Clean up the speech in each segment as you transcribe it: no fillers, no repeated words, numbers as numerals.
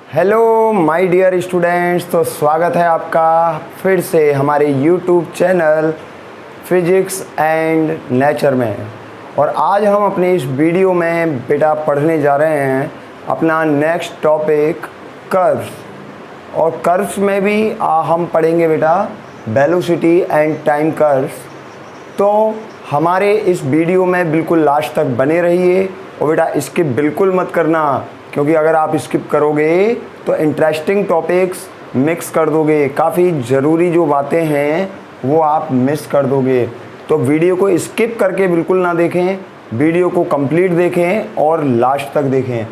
Hello my dear students, तो स्वागत है आपका फिर से हमारे YouTube channel physics and nature में। और आज हम अपने इस वीडियो में बेटा पढ़ने जा रहे हैं अपना नेक्स्ट टॉपिक कर्व्स। और कर्व्स में भी हम पढ़ेंगे बेटा वेलोसिटी एंड टाइम कर्व्स। तो हमारे इस वीडियो में बिल्कुल लास्ट तक बने रहिए और बेटा स्किप बिल्कुल मत करना, क्योंकि अगर आप स्किप करोगे तो इंटरेस्टिंग टॉपिक्स मिक्स कर दोगे, काफ़ी ज़रूरी जो बातें हैं वो आप मिस कर दोगे। तो वीडियो को स्किप करके बिल्कुल ना देखें, वीडियो को कंप्लीट देखें और लास्ट तक देखें।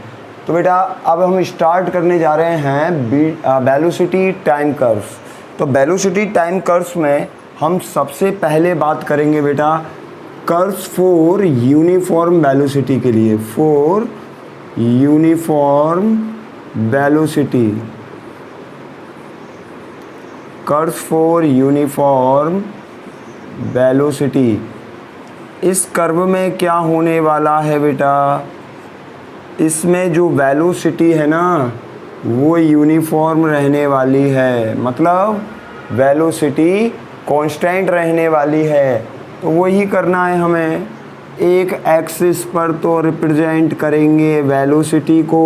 तो बेटा अब हम स्टार्ट करने जा रहे हैं वेलोसिटी टाइम कर्व्स। तो वेलोसिटी टाइम कर्व्स में हम सबसे पहले बात करेंगे बेटा कर्व्स फॉर यूनिफॉर्म वेलोसिटी के लिए, for uniform velocity, curves for uniform velocity. इस कर्व में क्या होने वाला है बेटा, इसमें जो वेलोसिटी है ना वो यूनिफॉर्म रहने वाली है, मतलब वेलोसिटी कांस्टेंट रहने वाली है। तो वही करना है हमें, एक एक्सिस पर तो रिप्रेजेंट करेंगे वेलोसिटी को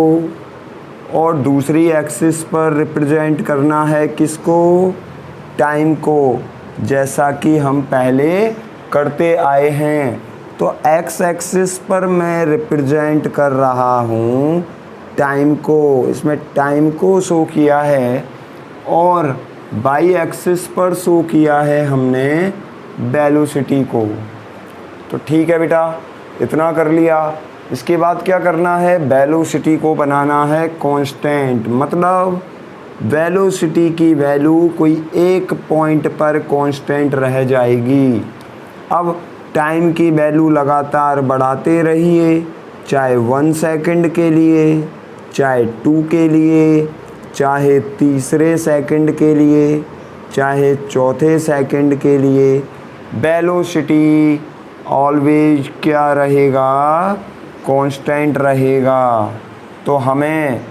और दूसरी एक्सिस पर रिप्रेजेंट करना है किसको, टाइम को, जैसा कि हम पहले करते आए हैं। तो एक्स एक्सिस पर मैं रिप्रेजेंट कर रहा हूँ टाइम को, इसमें टाइम को शो किया है, और वाई एक्सिस पर शो किया है हमने वेलोसिटी को। तो ठीक है बेटा, इतना कर लिया। इसके बाद क्या करना है, वेलोसिटी को बनाना है कांस्टेंट, मतलब वेलोसिटी की वैल्यू कोई एक पॉइंट पर कांस्टेंट रह जाएगी। अब टाइम की वैल्यू लगातार बढ़ाते रहिए, चाहे 1 सेकंड के लिए, चाहे 2 के लिए, चाहे तीसरे सेकंड के लिए, चाहे चौथे सेकंड के लिए, वेलोसिटी ऑलवेज क्या रहेगा, कांस्टेंट रहेगा। तो हमें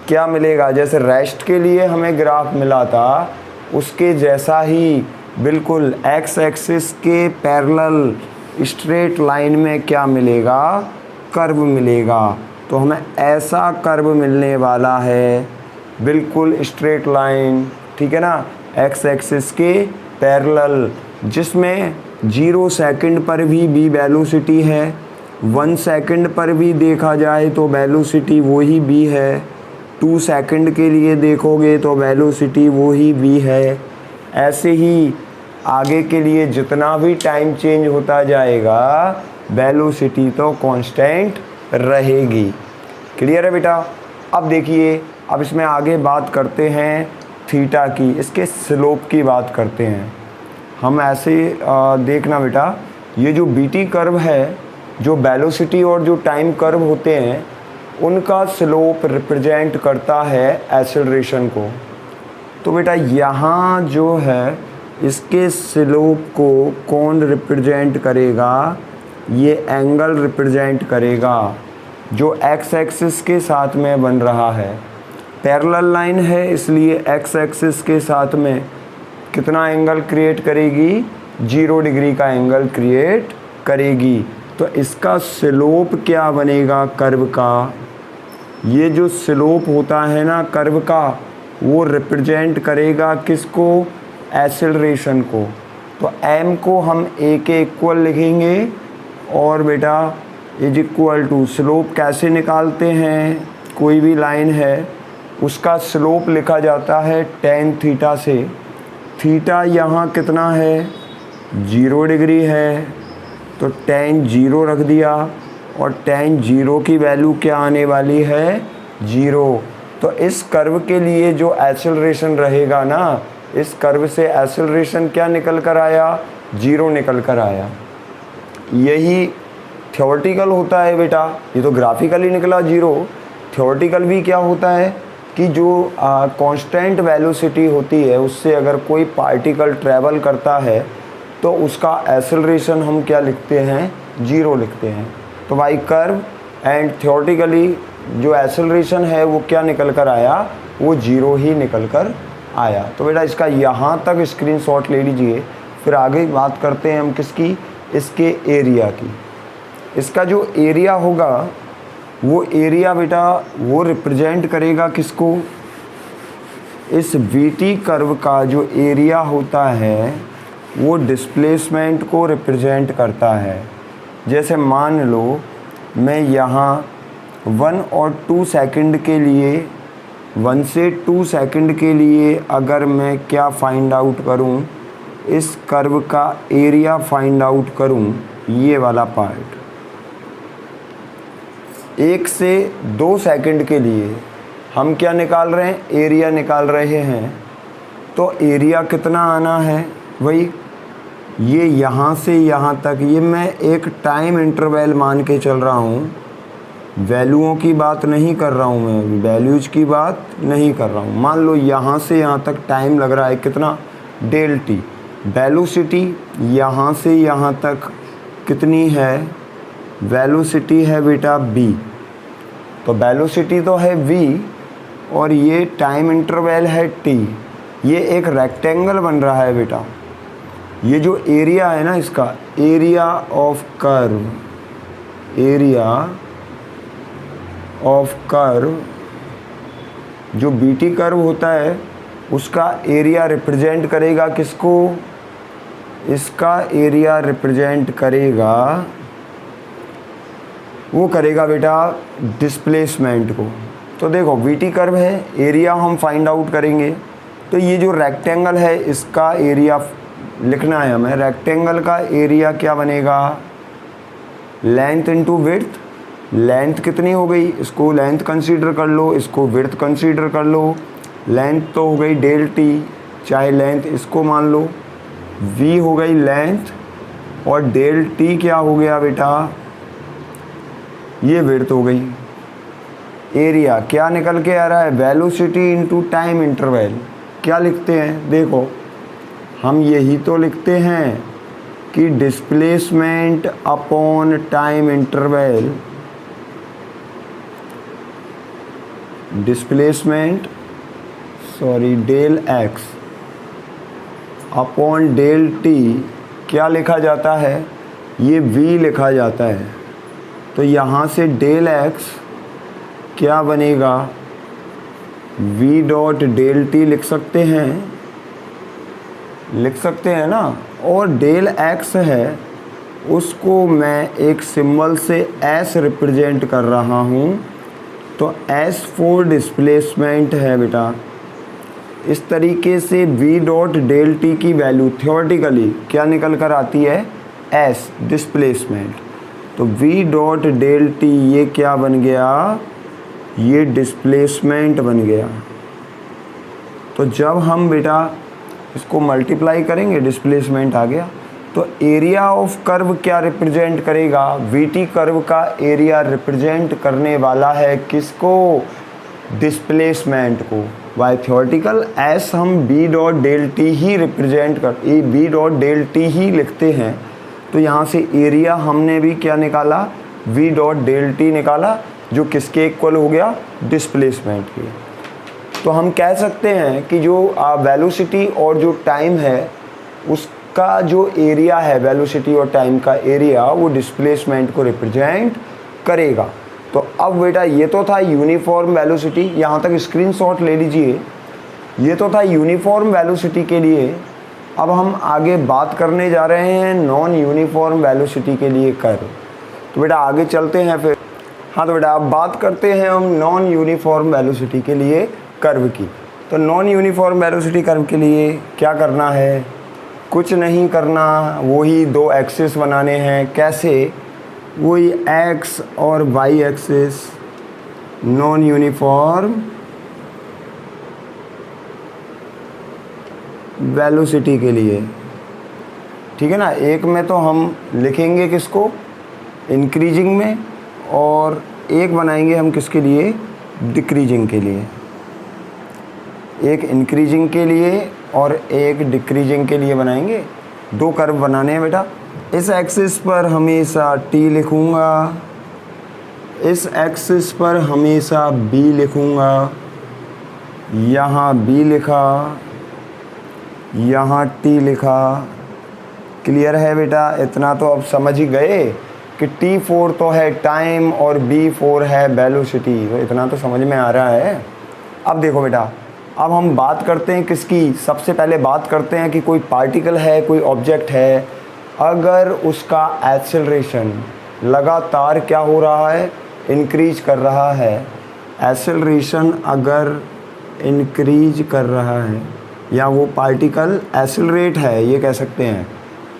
क्या मिलेगा, जैसे रेस्ट के लिए हमें ग्राफ मिला था उसके जैसा ही बिल्कुल एक्स एक्सिस के पैरेलल स्ट्रेट लाइन में क्या मिलेगा, कर्व मिलेगा। तो हमें ऐसा कर्व मिलने वाला है, बिल्कुल स्ट्रेट लाइन, ठीक है ना, एक्स एक्सिस के पैरेलल, जिसमें 0 सेकंड पर भी वेलोसिटी है, 1 सेकंड पर भी देखा जाए तो वेलोसिटी वही भी है, 2 सेकंड के लिए देखोगे तो वेलोसिटी वही भी है। ऐसे ही आगे के लिए जितना भी टाइम चेंज होता जाएगा वेलोसिटी तो कांस्टेंट रहेगी। क्लियर है बेटा। अब देखिए, अब इसमें आगे बात करते हैं थीटा की, इसके स्लोप की बात करते हैं हम। ऐसे देखना बेटा, ये जो बीटी कर्व है, जो वेलोसिटी और जो टाइम कर्व होते हैं उनका स्लोप रिप्रेजेंट करता है एक्सेलरेशन को। तो बेटा यहाँ जो है इसके स्लोप को कौन रिप्रेजेंट करेगा, ये एंगल रिप्रेजेंट करेगा जो एक्स एक्सिस के साथ में बन रहा है। पैरेलल लाइन है इसलिए एक्स एक्सिस के साथ में कितना एंगल क्रिएट करेगी, 0 डिग्री का एंगल क्रिएट करेगी। तो इसका स्लोप क्या बनेगा कर्व का, ये जो स्लोप होता है ना कर्व का वो रिप्रेजेंट करेगा किसको, एक्सेलरेशन को। तो m को हम a के इक्वल लिखेंगे और बेटा इज इक्वल टू, स्लोप कैसे निकालते हैं, कोई भी लाइन है उसका स्लोप लिखा जाता है tan थीटा से। थीटा यहाँ कितना है, 0 डिग्री है, तो tan 0 रख दिया, और tan 0 की वैल्यू क्या आने वाली है, 0। तो इस कर्व के लिए जो एक्सेलरेशन रहेगा ना, इस कर्व से एक्सेलरेशन क्या निकल कर आया, 0 निकल कर आया। यही थ्योरेटिकल होता है बेटा, ये तो ग्राफिकली निकला 0। थ्योरेटिकल भी क्या होता है कि जो कांस्टेंट वेलोसिटी होती है उससे अगर कोई पार्टिकल ट्रैवल करता है तो उसका एक्सेलरेशन हम क्या लिखते हैं, 0 लिखते हैं। तो बाई कर्व एंड थ्योरेटिकली जो एक्सेलरेशन है वो क्या निकल कर आया, वो 0 ही निकल कर आया। तो बेटा इसका यहाँ तक स्क्रीनशॉट ले लीजिए। फिर आगे बात करते हैं हम किसकी, इसके एरिया की। इसका जो एरिया होगा वो एरिया बेटा वो रिप्रेजेंट करेगा किसको, इस वीटी कर्व का जो एरिया होता है वो डिस्प्लेसमेंट को रिप्रेजेंट करता है। जैसे मान लो मैं यहाँ 1 और 2 सेकंड के लिए 1 से 2 सेकंड के लिए अगर मैं क्या फाइंड आउट करूँ, इस कर्व का एरिया फाइंड आउट करूँ, ये वाला पार्ट 1 से 2 सेकंड के लिए हम क्या निकाल रहे हैं, एरिया निकाल रहे हैं। तो एरिया कितना आना है, वही ये यहाँ से यहाँ तक, ये मैं एक टाइम इंटरवल मान के चल रहा हूँ, वैल्यूओं की बात नहीं कर रहा हूँ, मैं वैल्यूज की बात नहीं कर रहा हूँ। मान लो यहाँ से यहाँ तक टाइम लग रहा है कितना, डेल टी। वेलोसिटी यहाँ से यहाँ तक कितनी है, वेलोसिटी है बेटा v। तो वेलोसिटी तो है v और ये टाइम इंटरवल है t। ये एक रेक्टेंगल बन रहा है बेटा। ये जो एरिया है ना इसका, area of curve, area of curve जो बीटी कर्व होता है उसका एरिया रिप्रेजेंट करेगा किसको, इसका एरिया रिप्रेजेंट करेगा, वो करेगा बेटा डिस्प्लेसमेंट को। तो देखो वीटी कर्व है, एरिया हम फाइंड आउट करेंगे। तो ये जो रेक्टेंगल है इसका एरिया लिखना है हमें। रेक्टेंगल का एरिया क्या बनेगा, लेंथ इंटू विड्थ। लेंथ कितनी हो गई, इसको लेंथ कंसीडर कर लो, इसको विड्थ कंसीडर कर लो। लेंथ तो हो गई डेल टी, चाहे लेंथ इसको मान लो, v हो गई लेंथ और डेल टी क्या हो गया बेटा, ये विड्थ हो गई। एरिया क्या निकल के आ रहा है, वेलोसिटी इनटू टाइम इंटरवल। क्या लिखते हैं, देखो हम यही तो लिखते हैं कि displacement upon time interval, displacement del x upon del t क्या लिखा जाता है, ये v लिखा जाता है। तो यहाँ से डेल एक्स क्या बनेगा, v डॉट डेल टी लिख सकते हैं, लिख सकते हैं ना। और डेल एक्स है उसको मैं एक सिंबल से s रिप्रेजेंट कर रहा हूँ। तो s फॉर डिस्प्लेसमेंट है बेटा। इस तरीके से v डॉट डेल टी की वैल्यू थियोरेटिकली क्या निकल कर आती है, s डिस्प्लेसमेंट। तो v डॉट डेल टी ये क्या बन गया, ये डिस्प्लेसमेंट बन गया। तो जब हम बेटा इसको मल्टीप्लाई करेंगे डिस्प्लेसमेंट आ गया। तो एरिया ऑफ कर्व क्या रिप्रेजेंट करेगा, वीटी कर्व का एरिया रिप्रेजेंट करने वाला है किसको, डिस्प्लेसमेंट को। बाय थियोरेटिकल एस हम बी डॉट डेल टी ही रिप्रेजेंट कर, ये बी डॉट डेल टी ही लिखते हैं। तो यहाँ से एरिया हमने भी क्या निकाला, वी डॉट डेल टी निकाला, जो किसके इक्वल हो गया, डिस्प्लेसमेंट के। तो हम कह सकते हैं कि जो वेलोसिटी और जो टाइम है उसका जो एरिया है, वेलोसिटी और टाइम का एरिया, वो डिस्प्लेसमेंट को रिप्रेजेंट करेगा। तो अब बेटा ये तो था यूनिफॉर्म वेलोसिटी, यहाँ तक स्क्रीनशॉट ले लीजिए। ये तो था यूनिफॉर्म वेलोसिटी के लिए। अब हम आगे बात करने जा रहे हैं नॉन यूनिफॉर्म वेलोसिटी के लिए कर्व। तो बेटा आगे चलते हैं फिर। हाँ तो बेटा अब बात करते हैं हम नॉन यूनिफॉर्म वेलोसिटी के लिए कर्व की। तो नॉन यूनिफॉर्म वेलोसिटी कर्व के लिए क्या करना है, कुछ नहीं करना, वही दो एक्सिस बनाने हैं। कैसे, वही एक्स और y axis non uniform velocity के लिए, ठीक है ना। एक में तो हम लिखेंगे किसको, इंक्रीजिंग में, और एक बनाएंगे हम किसके लिए, डिक्रीजिंग के लिए। एक इंक्रीजिंग के लिए और एक डिक्रीजिंग के लिए बनाएंगे। दो कर्व बनाने हैं बेटा। इस एक्सिस पर हमेशा t लिखूँगा, इस एक्सिस पर हमेशा b लिखूँगा, यहाँ b लिखा, यहाँ t लिखा। क्लियर है बेटा? इतना तो अब समझ ही गए कि T4 तो है टाइम और B4 है वेलोसिटी, तो इतना तो समझ में आ रहा है। अब देखो बेटा, अब हम बात करते हैं किसकी। सबसे पहले बात करते हैं कि कोई पार्टिकल है, कोई ऑब्जेक्ट है, अगर उसका एक्सेलरेशन लगातार क्या हो रहा है, इंक्रीज कर रहा है। एक्सेलरेशन अगर इंक्रीज कर रहा है या वो पार्टिकल एक्सेलरेट है, ये कह सकते हैं,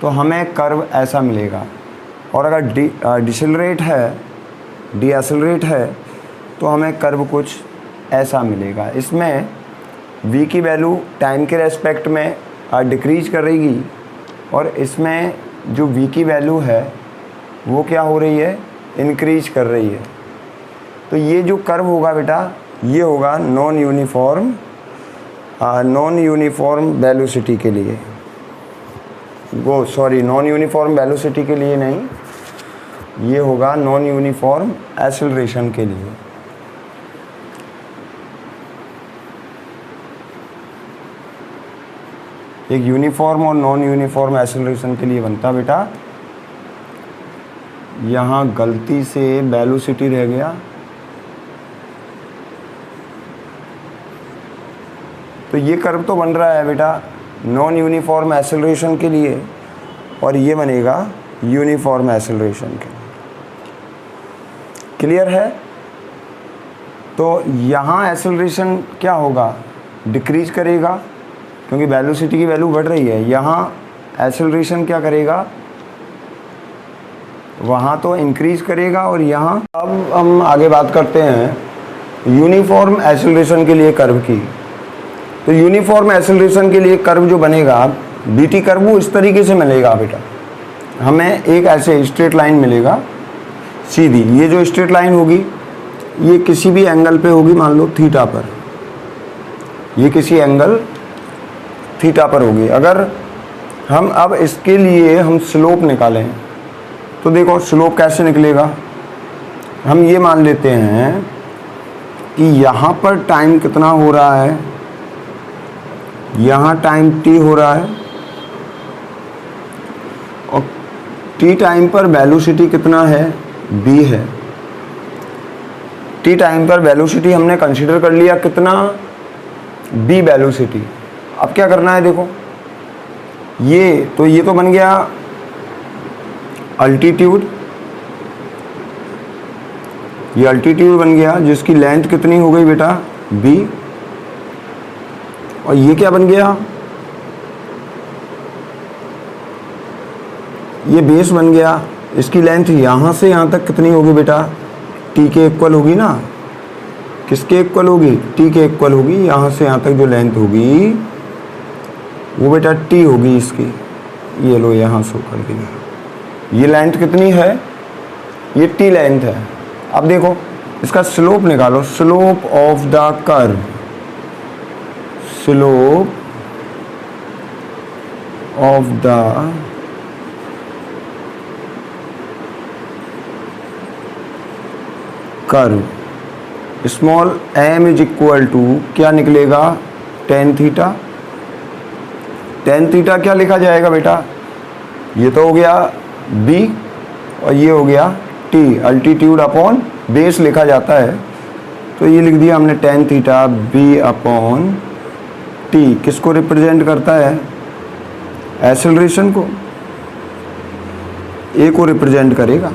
तो हमें कर्व ऐसा मिलेगा। और अगर डिसेलरेट है, डीएसेलरेट है, तो हमें कर्व कुछ ऐसा मिलेगा। इसमें v की वैल्यू टाइम के रेस्पेक्ट में डिक्रीज करेगी और इसमें जो v की वैल्यू है वो क्या हो रही है, इंक्रीज कर रही है। तो ये जो कर्व होगा बेटा, ये होगा नॉन यूनिफॉर्म वेलोसिटी के लिए। नॉन यूनिफॉर्म वेलोसिटी के लिए नहीं, ये होगा नॉन यूनिफॉर्म एक्सेलरेशन के लिए। एक यूनिफॉर्म और नॉन यूनिफॉर्म एक्सेलरेशन के लिए बनता बेटा। यहाँ गलती से वेलोसिटी रह गया, तो ये कर्व तो बन रहा है बेटा नॉन यूनिफॉर्म एक्सेलरेशन के लिए, और ये बनेगा यूनिफॉर्म एक्सेलरेशन के लिए। क्लियर है? तो यहाँ एक्सेलरेशन क्या होगा, डिक्रीज करेगा क्योंकि वेलोसिटी की वैल्यू बढ़ रही है। यहाँ एक्सेलरेशन क्या करेगा, वहाँ तो इंक्रीज करेगा। और यहाँ अब हम आगे बात करते हैं यूनिफॉर्म एक्सेलरेशन के लिए कर्व की। तो यूनिफॉर्म एक्सेलरेशन के लिए कर्व जो बनेगा, बीटी कर्व, वो इस तरीके से मिलेगा बेटा। हमें एक ऐसे स्ट्रेट लाइन मिलेगा सीधी। ये जो स्ट्रेट लाइन होगी ये किसी भी एंगल पे होगी, मान लो थीटा पर, ये किसी एंगल थीटा पर होगी। अगर हम अब इसके लिए हम स्लोप निकालें तो देखो स्लोप कैसे निकलेगा। हम ये मान लेते हैं कि यहाँ पर टाइम कितना हो रहा है, यहाँ टाइम t हो रहा है और t टाइम पर वेलोसिटी कितना है, b है। t टाइम पर वेलोसिटी हमने कंसीडर कर लिया कितना, b वेलोसिटी। अब क्या करना है, देखो ये तो बन गया अल्टीट्यूड, ये अल्टीट्यूड बन गया जिसकी लेंथ कितनी हो गई बेटा, b। और ये क्या बन गया, ये बेस बन गया। इसकी लेंथ यहाँ से यहाँ तक कितनी होगी बेटा, t के इक्वल होगी ना। किसके इक्वल होगी, t के इक्वल होगी। यहाँ से यहाँ तक जो लेंथ होगी वो बेटा t होगी इसकी। ये लो यहाँ शो कर दिया, ये लेंथ कितनी है, ये t लेंथ है। अब देखो इसका स्लोप निकालो, slope of the curve, slope of the curve small m is equal to क्या निकलेगा, टेन थीटा। टेन थीटा क्या लिखा जाएगा बेटा, ये तो हो गया b और ये हो गया t, अल्टीट्यूड अपॉन बेस लिखा जाता है। तो ये लिख दिया हमने tan theta b upon t। किसको रिप्रेजेंट करता है, एक्सेलरेशन को, a को रिप्रेजेंट करेगा।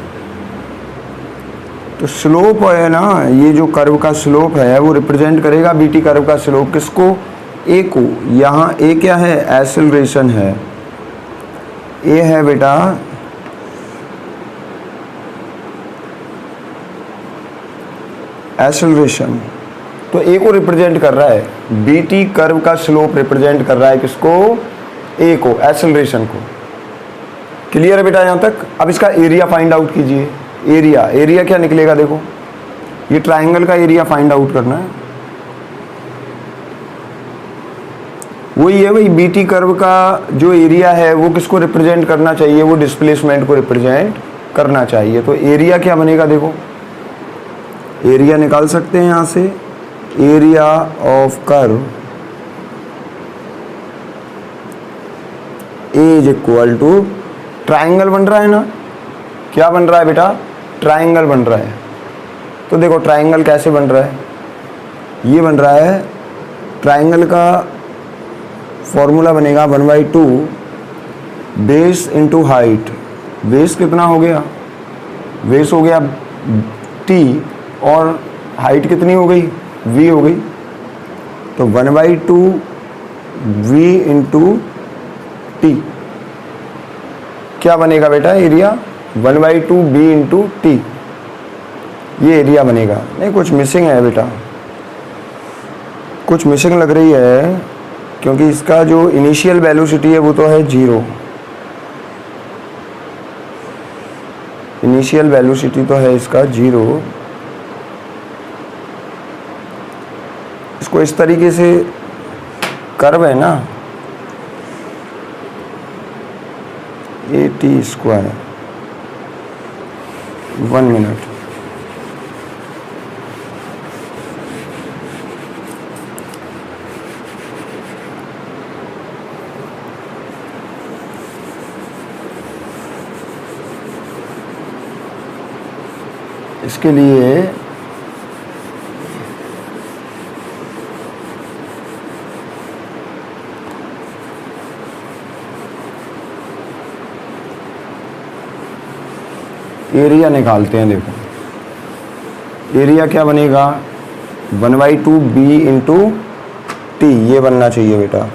तो स्लोप है ना, ये जो कर्व का स्लोप है वो रिप्रेजेंट करेगा बीटी कर्व का स्लोप, किसको, ए को। यहाँ ए क्या है, एक्सेलरेशन है, ए है बेटा एक्सेलरेशन। तो ए को रिप्रेजेंट कर रहा है, बीटी कर्व का स्लोप रिप्रेजेंट कर रहा है किसको, ए को, एक्सेलरेशन को। क्लियर है बेटा यहाँ तक। अब इसका एरिया फाइंड आउट कीजिए। एरिया क्या निकलेगा, देखो ये ट्राइंगल का एरिया फाइंड आउट करना है। वही है भाई, बीटी कर्व का जो एरिया है वो किसको रिप्रेजेंट करना चाहिए, वो डिस्प्लेसमेंट को रिप्रेजेंट करना चाहिए। तो एरिया क्या बनेगा, देखो एरिया निकाल सकते हैं यहाँ से, area of curve is equal to, triangle बन रहा है ना, क्या बन रहा है बेटा, ट्राइंगल बन रहा है। तो देखो ट्राइंगल कैसे बन रहा है, ये बन रहा है, ट्राइंगल का फॉर्मूला बनेगा 1/2 बेस इंटू हाइट। बेस कितना हो गया, बेस हो गया t और हाइट कितनी हो गई, v हो गई। तो 1/2 v इंटू टी क्या बनेगा बेटा, एरिया 1/2 b इंटू टी, ये एरिया बनेगा। नहीं कुछ मिसिंग है बेटा, कुछ मिसिंग लग रही है, क्योंकि इसका जो इनिशियल वेलोसिटी है वो तो है 0, इनिशियल वेलोसिटी तो है इसका 0। इसको इस तरीके से कर्व है ना, AT², 1 मिनट, इसके लिए एरिया निकालते हैं। देखो एरिया क्या बनेगा, 1/2 b इंटू टी, ये बनना चाहिए बेटा।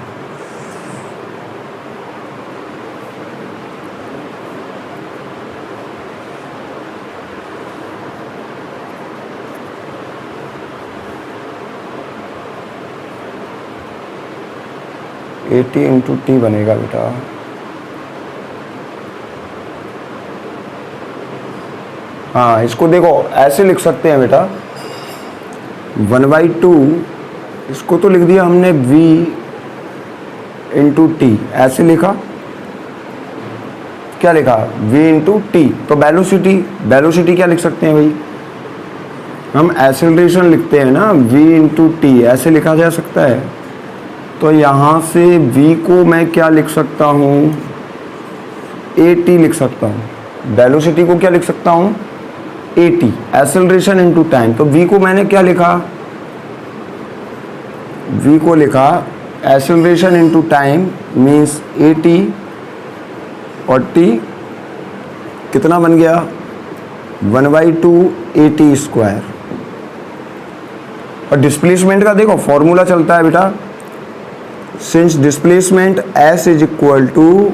AT इंटू टी बनेगा बेटा। हाँ इसको देखो ऐसे लिख सकते हैं बेटा, 1/2, इसको तो लिख दिया हमने v इंटू टी, ऐसे लिखा, क्या लिखा, v इंटू टी। तो वेलोसिटी, वेलोसिटी क्या लिख सकते हैं भाई, हम एक्सेलरेशन लिखते हैं ना, v इंटू टी, ऐसे लिखा जा सकता है। तो यहाँ से v को मैं क्या लिख सकता हूँ, AT लिख सकता हूँ। वेलोसिटी को क्या लिख सकता हूँ, AT, एक्सेलरेशन इनटू टाइम। तो v को मैंने क्या लिखा, v को लिखा acceleration into time means AT, और t कितना बन गया, 1/2 AT²। और डिस्प्लेसमेंट का देखो फॉर्मूला चलता है बेटा, since displacement s is equal to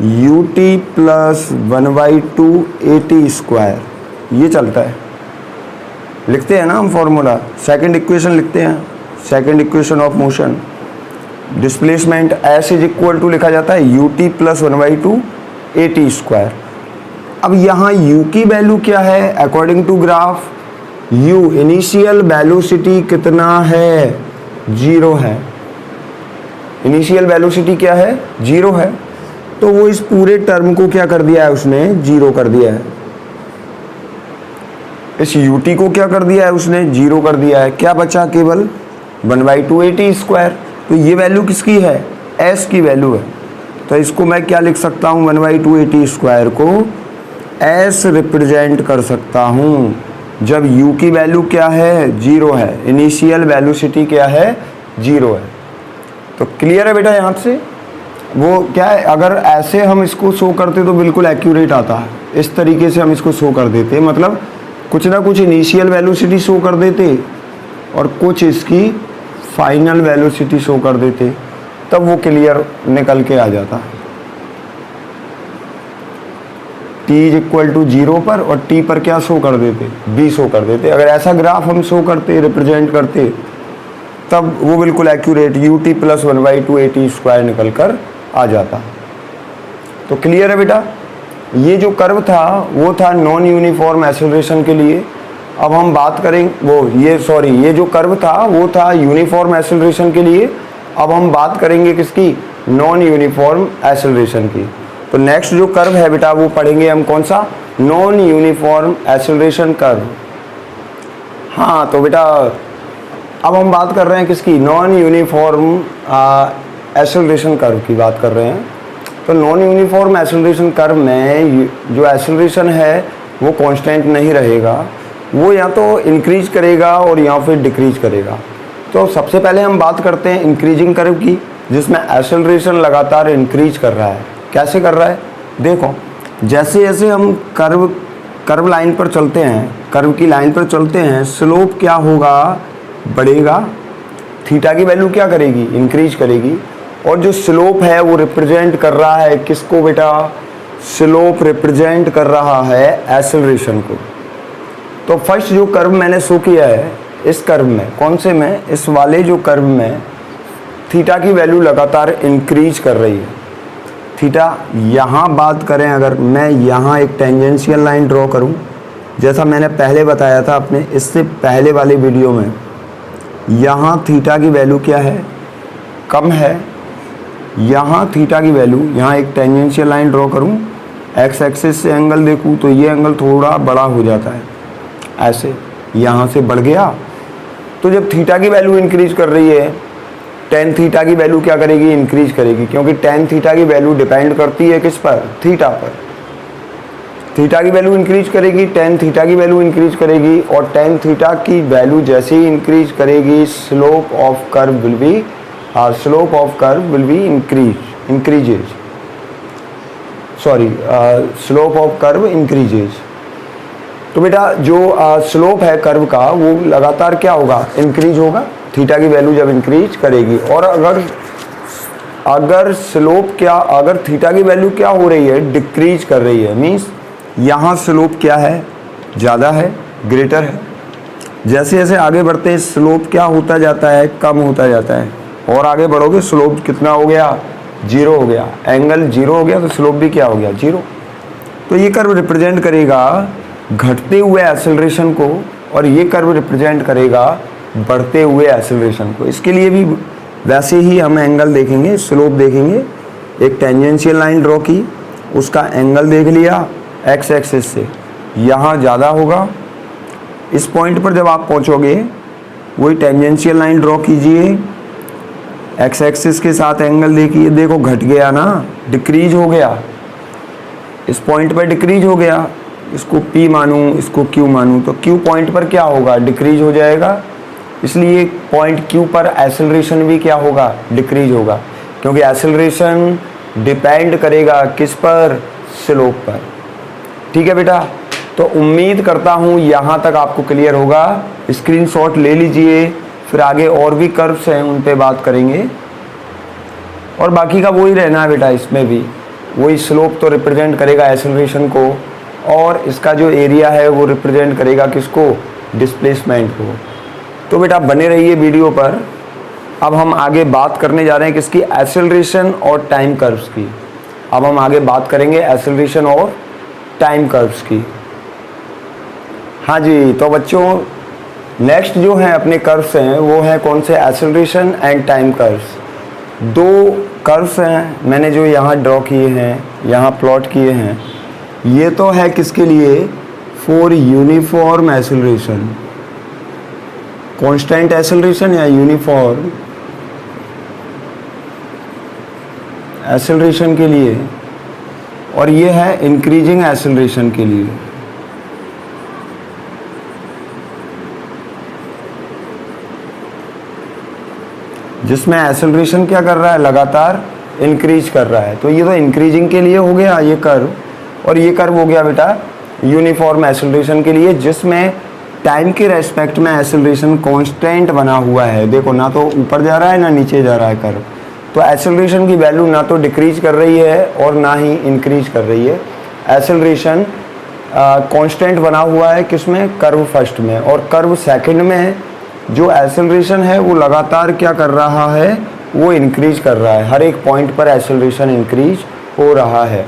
ut plus 1/2 AT², ये चलता है। लिखते हैं ना हम फॉर्मूला, सेकंड इक्वेशन लिखते हैं, second equation of motion, displacement s is equal to लिखा जाता है ut प्लस 1/2 AT²। अब यहाँ u की वैल्यू क्या है, according to graph, u initial velocity कितना है, 0 है। इनिशियल वेलोसिटी क्या है, 0 है। तो वो इस पूरे टर्म को क्या कर दिया है उसने, 0 कर दिया है। इस ut को क्या कर दिया है उसने, 0 कर दिया है। क्या बचा, केवल 1/2 AT²। तो ये वैल्यू किसकी है, s की वैल्यू है। तो इसको मैं क्या लिख सकता हूँ, 1/2 AT² को s रिप्रेजेंट कर सकता हूँ, जब u की वैल्यू क्या है, 0 है, इनिशियल वेलोसिटी क्या है, 0 है। तो क्लियर है बेटा। यहाँ से वो क्या है, अगर ऐसे हम इसको शो करते तो बिल्कुल एक्यूरेट आता है, इस तरीके से हम इसको शो कर देते, मतलब कुछ ना कुछ इनिशियल वेलोसिटी शो कर देते और कुछ इसकी फाइनल वेलोसिटी शो कर देते, तब वो क्लियर निकल के आ जाता है। t इज इक्वल टू 0 पर और t पर क्या शो कर देते, b शो कर देते। अगर ऐसा ग्राफ हम शो करते, रिप्रेजेंट करते, तब वो बिल्कुल एक्यूरेट ut प्लस 1/2 AT² निकल कर आ जाता। तो क्लियर है बेटा। ये जो कर्व था वो था नॉन यूनिफॉर्म एक्सेलरेशन के लिए। अब हम बात करेंगे ये जो कर्व था वो था यूनिफॉर्म एक्सेलरेशन के लिए। अब हम बात करेंगे किसकी, नॉन यूनिफॉर्म एक्सेलरेशन की। तो नेक्स्ट जो कर्व है बेटा वो पढ़ेंगे हम, कौन सा, नॉन यूनिफॉर्म एक्सेलरेशन कर्व। हाँ तो बेटा अब हम बात कर रहे हैं किसकी, नॉन यूनिफॉर्म एक्सेलरेशन कर्व की बात कर रहे हैं। तो नॉन यूनिफॉर्म एक्सेलरेशन कर्व में जो एक्सेलरेशन है वो कांस्टेंट नहीं रहेगा, वो या तो इंक्रीज करेगा और या फिर डिक्रीज करेगा। तो सबसे पहले हम बात करते हैं इंक्रीजिंग कर्व की, जिसमें एक्सेलरेशन लगातार इंक्रीज कर रहा है। कैसे कर रहा है, देखो जैसे जैसे हम कर्व लाइन पर चलते हैं, कर्व की लाइन पर चलते हैं, स्लोप क्या होगा, बढ़ेगा। थीटा की वैल्यू क्या करेगी, इंक्रीज करेगी। और जो स्लोप है वो रिप्रेजेंट कर रहा है किसको बेटा, स्लोप रिप्रेजेंट कर रहा है एक्सेलरेशन को। तो फर्स्ट जो कर्व मैंने शो किया है, इस कर्व में, कौन से में, इस वाले जो कर्व में थीटा की वैल्यू लगातार इंक्रीज कर रही है। थीटा यहाँ बात करें, अगर मैं यहाँ एक टेंजेंशियल लाइन ड्रॉ करूँ, जैसा मैंने पहले बताया था अपने इससे पहले वाले वीडियो में, यहाँ थीटा की वैल्यू क्या है, कम है। यहाँ थीटा की वैल्यू, यहाँ एक टेंजेंशियल लाइन ड्रॉ करूँ, एक्स एक्सिस से एंगल देखूँ तो ये एंगल थोड़ा बड़ा हो जाता है, ऐसे यहाँ से बढ़ गया। तो जब थीटा की वैल्यू इंक्रीज कर रही है, टेन थीटा की वैल्यू क्या करेगी, इंक्रीज करेगी, क्योंकि टेन थीटा की वैल्यू डिपेंड करती है किस पर, थीटा पर। थीटा की वैल्यू इंक्रीज करेगी, टेन थीटा की वैल्यू इंक्रीज करेगी, और टेन थीटा की वैल्यू जैसे ही इंक्रीज करेगी, slope of curve will be increases, slope of curve increases. तो बेटा जो स्लोप है कर्व का वो लगातार क्या होगा, इंक्रीज होगा, थीटा की वैल्यू जब इंक्रीज करेगी। और अगर थीटा की वैल्यू क्या हो रही है, डिक्रीज कर रही है, मीन्स यहाँ स्लोप क्या है, ज़्यादा है, ग्रेटर है। जैसे जैसे आगे बढ़ते हैं स्लोप क्या होता जाता है, कम होता जाता है, और आगे बढ़ोगे स्लोप कितना हो गया, जीरो हो गया। एंगल जीरो हो गया तो स्लोप भी क्या हो गया, जीरो। तो ये कर्व रिप्रेजेंट करेगा घटते हुए एक्सेलरेशन को, और ये कर्व रिप्रेजेंट करेगा बढ़ते हुए एक्सेलरेशन को। इसके लिए भी वैसे ही हम एंगल देखेंगे, स्लोप देखेंगे। एक टेंजेंशियल लाइन ड्रॉ की, उसका एंगल देख लिया एक्स एक्सिस से, यहाँ ज़्यादा होगा। इस पॉइंट पर जब आप पहुँचोगे, वही टेंजेंशियल लाइन ड्रॉ कीजिए, एक्स एक्सिस के साथ एंगल देखिए, देखो घट गया ना, डिक्रीज हो गया। इस पॉइंट पर डिक्रीज हो गया, इसको P मानूँ, इसको Q मानूँ, तो Q पॉइंट पर क्या होगा, डिक्रीज हो जाएगा। इसलिए पॉइंट Q पर एक्सेलरेशन भी क्या होगा, डिक्रीज होगा, क्योंकि एक्सेलरेशन डिपेंड करेगा किस पर, स्लोप पर। ठीक है बेटा, तो उम्मीद करता हूँ यहाँ तक आपको क्लियर होगा। स्क्रीनशॉट ले लीजिए, फिर आगे और भी कर्व्स हैं उन पे बात करेंगे, और बाकी का वही रहना है बेटा। इसमें भी वही स्लोप तो रिप्रेजेंट करेगा एक्सेलरेशन को, और इसका जो एरिया है वो रिप्रेजेंट करेगा किसको, डिस्प्लेसमेंट को। तो बेटा बने रहिए वीडियो पर। अब हम आगे बात करने जा रहे हैं किसकी, एक्सेलरेशन और टाइम कर्व्स की। अब हम आगे बात करेंगे एक्सेलरेशन और टाइम कर्व्स की। हाँ जी, तो बच्चों नेक्स्ट जो है अपने कर्व्स हैं वो है कौन से, एक्सेलरेशन एंड टाइम कर्व्स। दो कर्व्स हैं मैंने जो यहाँ ड्रॉ किए हैं, यहाँ प्लॉट किए हैं। ये तो है किसके लिए, for uniform acceleration, constant acceleration या यूनिफॉर्म एक्सेलरेशन के लिए, और ये है इंक्रीजिंग एक्सेलरेशन के लिए। जिसमें एक्सेलरेशन क्या कर रहा है, लगातार इंक्रीज कर रहा है। तो ये तो इंक्रीजिंग के लिए हो गया ये कर्व, और ये कर्व हो गया बेटा यूनिफॉर्म एक्सेलरेशन के लिए, जिसमें टाइम के रेस्पेक्ट में एक्सेलरेशन कांस्टेंट बना हुआ है। देखो ना तो ऊपर जा रहा है ना नीचे जा रहा है कर्व, तो एक्सेलरेशन की वैल्यू ना तो डिक्रीज कर रही है और ना ही इंक्रीज कर रही है। एक्सेलरेशन कांस्टेंट बना हुआ है किसमें, कर्व फर्स्ट में, और कर्व सेकंड में जो एक्सेलरेशन है वो लगातार क्या कर रहा है, वो इंक्रीज कर रहा है। हर एक पॉइंट पर एक्सेलरेशन इंक्रीज हो रहा है।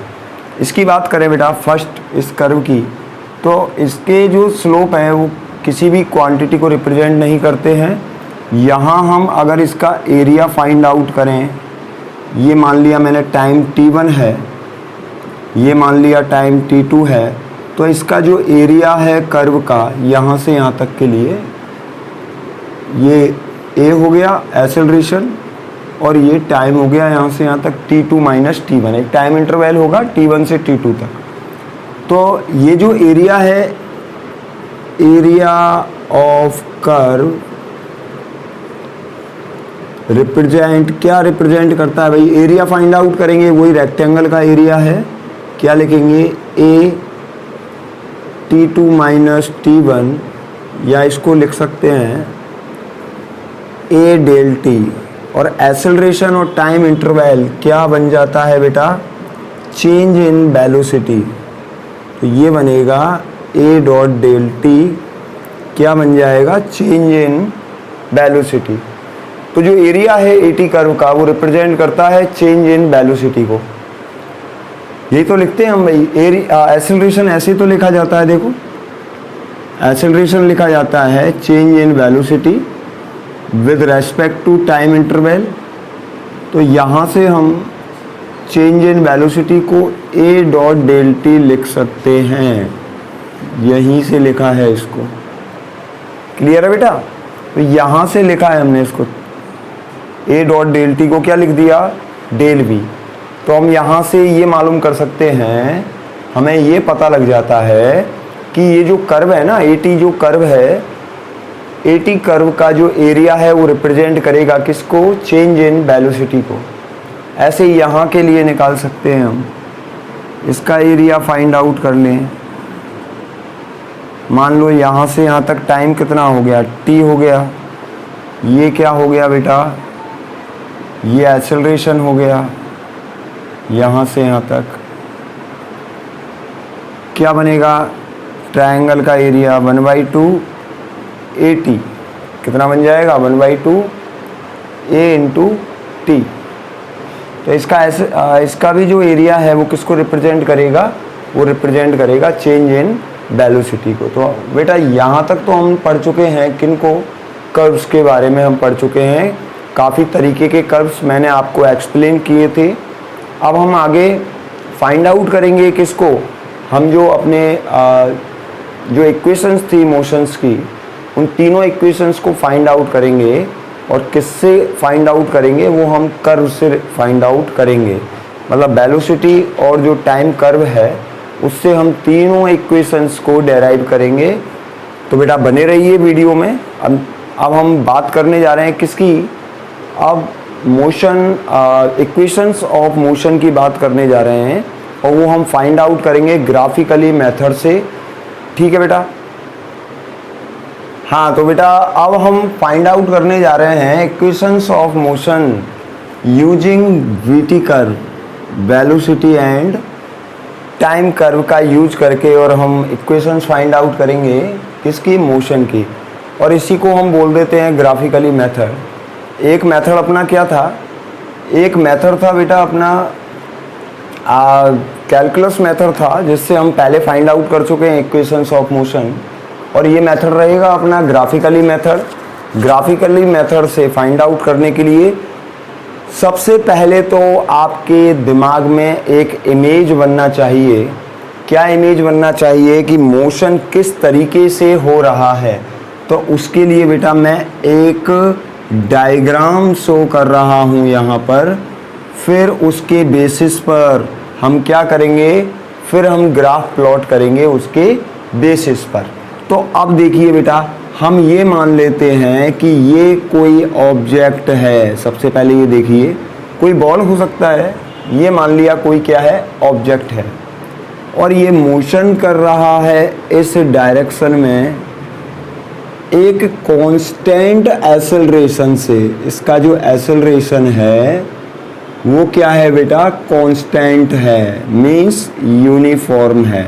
इसकी बात करें बेटा फर्स्ट इस कर्व की, तो इसके जो स्लोप है वो किसी भी क्वांटिटी को रिप्रेजेंट नहीं करते हैं। यहाँ हम अगर इसका एरिया फाइंड आउट करें, ये मान लिया मैंने टाइम t1 है, ये मान लिया टाइम t2 है, तो इसका जो एरिया है कर्व का यहाँ से यहाँ तक के लिए ये ए हो गया एक्सेलरेशन, और ये टाइम हो गया यहाँ से यहाँ तक t2 माइनस t1, एक टाइम इंटरवल होगा t1 से t2 तक। तो ये जो एरिया है, एरिया ऑफ कर्व रिप्रेजेंट, क्या रिप्रेजेंट करता है भाई, एरिया फाइंड आउट करेंगे, वही रेक्टेंगल का एरिया है। क्या लिखेंगे, ए t2 माइनस t1, या इसको लिख सकते हैं ए डेल टी, और एक्सेलरेशन और टाइम इंटरवल क्या बन जाता है बेटा, चेंज इन वेलोसिटी। तो ये बनेगा ए डॉट डेल टी, क्या बन जाएगा, चेंज इन वेलोसिटी। तो जो एरिया है एटी कर्व का वो रिप्रेजेंट करता है चेंज इन वेलोसिटी को। यही तो लिखते हैं हम भाई, एक्सेलरेशन ऐसे तो लिखा जाता है, देखो एक्सेलरेशन लिखा जाता है change in velocity with respect to time interval. तो यहाँ से हम चेंज इन वेलोसिटी को ए डॉट डेल टी लिख सकते हैं, यहीं से लिखा है इसको, क्लियर है बेटा। तो यहाँ से लिखा है हमने इसको, ए डॉट डेल टी को क्या लिख दिया, डेल वी। तो हम यहाँ से ये मालूम कर सकते हैं, हमें ये पता लग जाता है कि ये जो कर्व है ना, एटी जो कर्व है, एटी कर्व का जो एरिया है वो रिप्रेजेंट करेगा किसको, चेंज इन वेलोसिटी को। ऐसे ही यहाँ के लिए निकाल सकते हैं हम, इसका एरिया फाइंड आउट कर लें। मान लो यहाँ से यहाँ तक टाइम कितना हो गया, टी हो गया, ये क्या हो गया बेटा, ये एक्सेलरेशन हो गया, यहाँ से यहाँ तक क्या बनेगा, ट्रायंगल का एरिया 1/2 AT, कितना बन जाएगा, 1/2 A इंटू टी। तो इसका भी जो एरिया है वो किसको रिप्रेजेंट करेगा, वो रिप्रेजेंट करेगा चेंज इन वेलोसिटी को। तो बेटा यहाँ तक तो हम पढ़ चुके हैं, किन को, कर्व्स के बारे में हम पढ़ चुके हैं। काफ़ी तरीके के कर्व्स मैंने आपको एक्सप्लेन किए थे। अब हम आगे फाइंड आउट करेंगे किसको, हम जो अपने जो इक्वेशंस थी मोशंस की, उन तीनों इक्वेशंस को फाइंड आउट करेंगे। और किससे फाइंड आउट करेंगे, वो हम कर्व से फाइंड आउट करेंगे। मतलब वेलोसिटी और जो टाइम कर्व है उससे हम तीनों इक्वेशंस को डेराइव करेंगे। तो बेटा बने रहिए वीडियो में। अब हम बात करने जा रहे हैं किसकी, अब मोशन, इक्वेशंस ऑफ मोशन की बात करने जा रहे हैं, और वो हम फाइंड आउट करेंगे ग्राफिकली मेथड से। ठीक है बेटा। हाँ तो बेटा अब हम फाइंड आउट करने जा रहे हैं equations of motion using VT curve, velocity and time curve का यूज करके, और हम इक्वेशंस फाइंड आउट करेंगे किसकी, मोशन की। और इसी को हम बोल देते हैं ग्राफिकली मेथड। एक मेथड अपना क्या था, एक मेथड था बेटा अपना कैलकुलस मेथड था, जिससे हम पहले फाइंड आउट कर चुके हैं इक्वेशंस ऑफ मोशन। और ये मेथड रहेगा अपना ग्राफिकली मेथड। ग्राफिकली मेथड से फाइंड आउट करने के लिए सबसे पहले तो आपके दिमाग में एक इमेज बनना चाहिए। क्या इमेज बनना चाहिए कि मोशन किस तरीके से हो रहा है। तो उसके लिए बेटा मैं एक डायग्राम शो कर रहा हूँ यहाँ पर, फिर उसके बेसिस पर हम क्या करेंगे, फिर हम ग्राफ प्लॉट करेंगे उसके बेसिस पर। तो अब देखिए बेटा, हम ये मान लेते हैं कि ये कोई ऑब्जेक्ट है। सबसे पहले ये देखिए, कोई बॉल हो सकता है, ये मान लिया कोई क्या है, ऑब्जेक्ट है, और ये मोशन कर रहा है इस डायरेक्शन में एक कांस्टेंट एक्सेलरेशन से। इसका जो एक्सेलरेशन है वो क्या है बेटा, कांस्टेंट है, मीन्स यूनिफॉर्म है।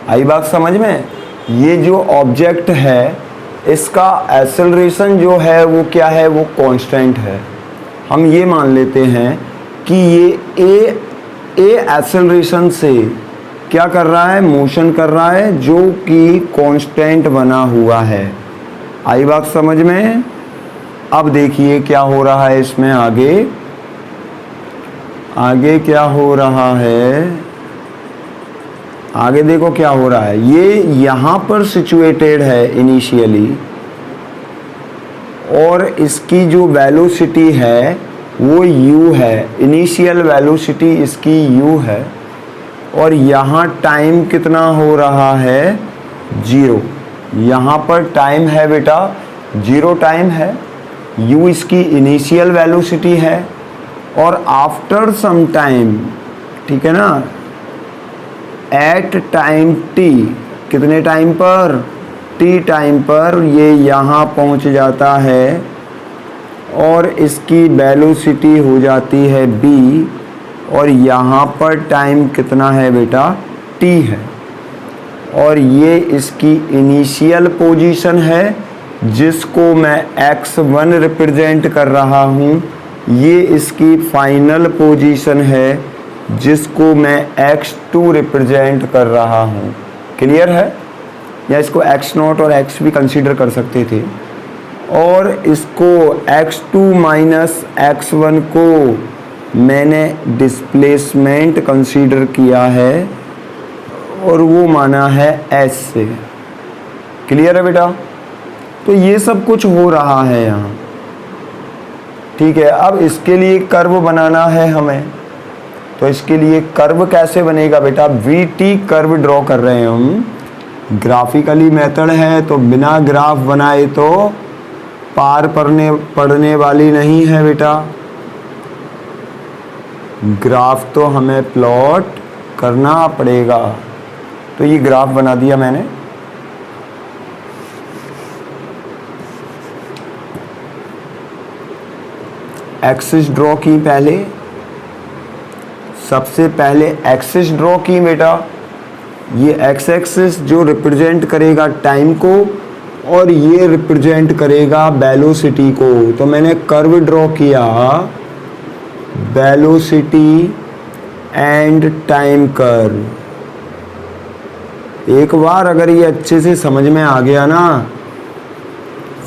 आई बात समझ में। ये जो ऑब्जेक्ट है इसका एक्सेलरेशन जो है वो क्या है, वो कांस्टेंट है। हम ये मान लेते हैं कि ये ए एक्सेलरेशन से क्या कर रहा है, मोशन कर रहा है, जो कि कांस्टेंट बना हुआ है। आई बात समझ में। अब देखिए क्या हो रहा है इसमें, आगे क्या हो रहा है, आगे देखो क्या हो रहा है। ये यहाँ पर सिचुएटेड है इनिशियली, और इसकी जो वेलोसिटी है वो u है, इनिशियल वेलोसिटी इसकी u है, और यहाँ टाइम कितना हो रहा है 0। यहाँ पर टाइम है बेटा 0 टाइम है, u इसकी इनिशियल वेलोसिटी है, और आफ्टर सम टाइम, ठीक है ना, एट टाइम t, कितने टाइम पर, t टाइम पर ये यहाँ पहुँच जाता है और इसकी वेलोसिटी हो जाती है b, और यहाँ पर टाइम कितना है बेटा t है, और ये इसकी इनिशियल पोजीशन है जिसको मैं x1 रिप्रेजेंट कर रहा हूँ, ये इसकी फाइनल पोजीशन है जिसको मैं x2 रिप्रेजेंट कर रहा हूँ। क्लियर है? या इसको x0 और x भी कंसीडर कर सकते थे, और इसको x2 माइनस x1 को मैंने डिस्प्लेसमेंट कंसीडर किया है और वो माना है s से। क्लियर है बेटा? तो ये सब कुछ हो रहा है यहाँ, ठीक है। अब इसके लिए कर्व बनाना है हमें, तो इसके लिए कर्व कैसे बनेगा बेटा, VT कर्व ड्रॉ कर रहे हैं हम, ग्राफिकली मेथड है, तो बिना ग्राफ बनाए तो पार पड़ने वाली नहीं है बेटा। ग्राफ तो हमें प्लॉट करना पड़ेगा। तो ये ग्राफ बना दिया मैंने, एक्सिस ड्रॉ की, पहले सबसे पहले एक्सिस ड्रॉ की बेटा। ये एक्स एक्सिस जो रिप्रेजेंट करेगा टाइम को और ये रिप्रेजेंट करेगा वेलोसिटी को। तो मैंने कर्व ड्रॉ किया, वेलोसिटी एंड टाइम कर्व। एक बार अगर ये अच्छे से समझ में आ गया ना,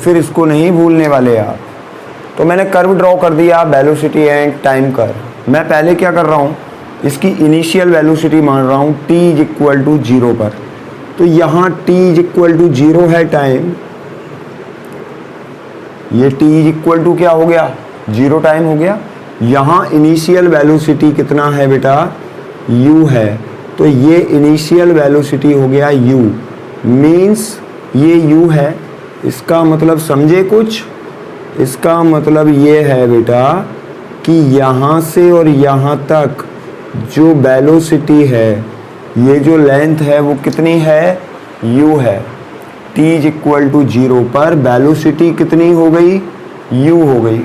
फिर इसको नहीं भूलने वाले आप। तो मैंने कर्व ड्रॉ कर दिया, वेलोसिटी एंड टाइम कर्व। मैं पहले क्या कर रहा हूँ, इसकी इनिशियल वेलोसिटी मान रहा हूँ t इज इक्वल टू 0 पर। तो यहाँ t इज इक्वल टू 0 है टाइम, ये t इज इक्वल टू क्या हो गया, 0 टाइम हो गया। यहाँ इनिशियल वेलोसिटी कितना है बेटा, u है, तो ये इनिशियल वेलोसिटी हो गया u, मीन्स ये u है। इसका मतलब समझे कुछ, इसका मतलब ये है बेटा कि यहाँ से और यहाँ तक जो वेलोसिटी है, ये जो लेंथ है वो कितनी है, u है। t इज इक्वल टू 0 पर वेलोसिटी कितनी हो गई, u हो गई।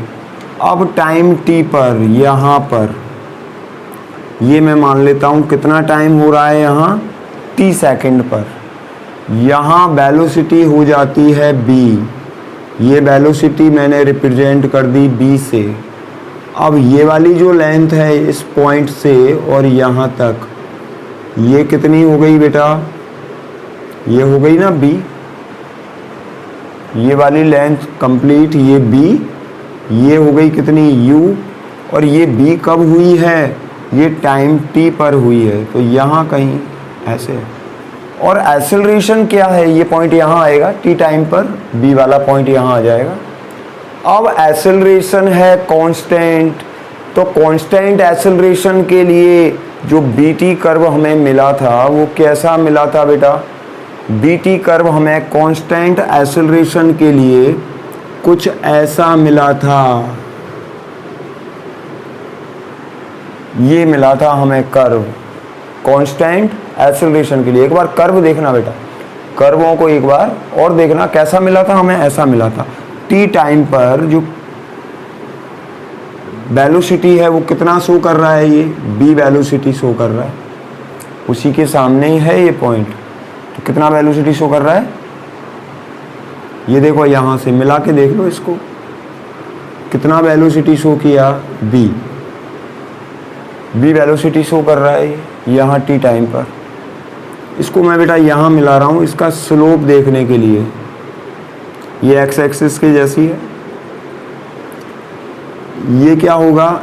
अब टाइम t पर, यहाँ पर ये मैं मान लेता हूँ कितना टाइम हो रहा है यहाँ, t सेकंड पर। यहाँ वेलोसिटी हो जाती है b, ये वेलोसिटी मैंने रिप्रेजेंट कर दी b से। अब ये वाली जो लेंथ है इस पॉइंट से और यहाँ तक, ये कितनी हो गई बेटा, ये हो गई ना b, ये वाली लेंथ कंप्लीट, ये b, ये हो गई कितनी u, और ये b कब हुई है, ये टाइम t पर हुई है। तो यहाँ कहीं ऐसे। और एक्सेलरेशन क्या है, ये पॉइंट यहाँ आएगा t टाइम पर, b वाला पॉइंट यहाँ आ जाएगा। अब एक्सेलरेशन है कांस्टेंट, तो कांस्टेंट एक्सेलरेशन के लिए जो BT कर्व हमें मिला था वो कैसा मिला था बेटा, BT कर्व हमें कांस्टेंट एक्सेलरेशन के लिए कुछ ऐसा मिला था, ये मिला था हमें कर्व कांस्टेंट एक्सेलरेशन के लिए। एक बार कर्व देखना बेटा, कर्वों को एक बार और देखना, कैसा मिला था हमें, ऐसा मिला था। t टाइम पर जो वेलोसिटी है वो कितना शो कर रहा है, ये b वेलोसिटी शो कर रहा है, उसी के सामने ही है ये पॉइंट। तो कितना वेलोसिटी शो कर रहा है, ये देखो यहाँ से मिला के देख लो इसको, कितना वेलोसिटी शो किया, b वेलोसिटी शो कर रहा है यहाँ t टाइम पर। इसको मैं बेटा यहाँ मिला रहा हूँ इसका स्लोप देखने के लिए, ये x एक्सिस के जैसी है। ये क्या होगा,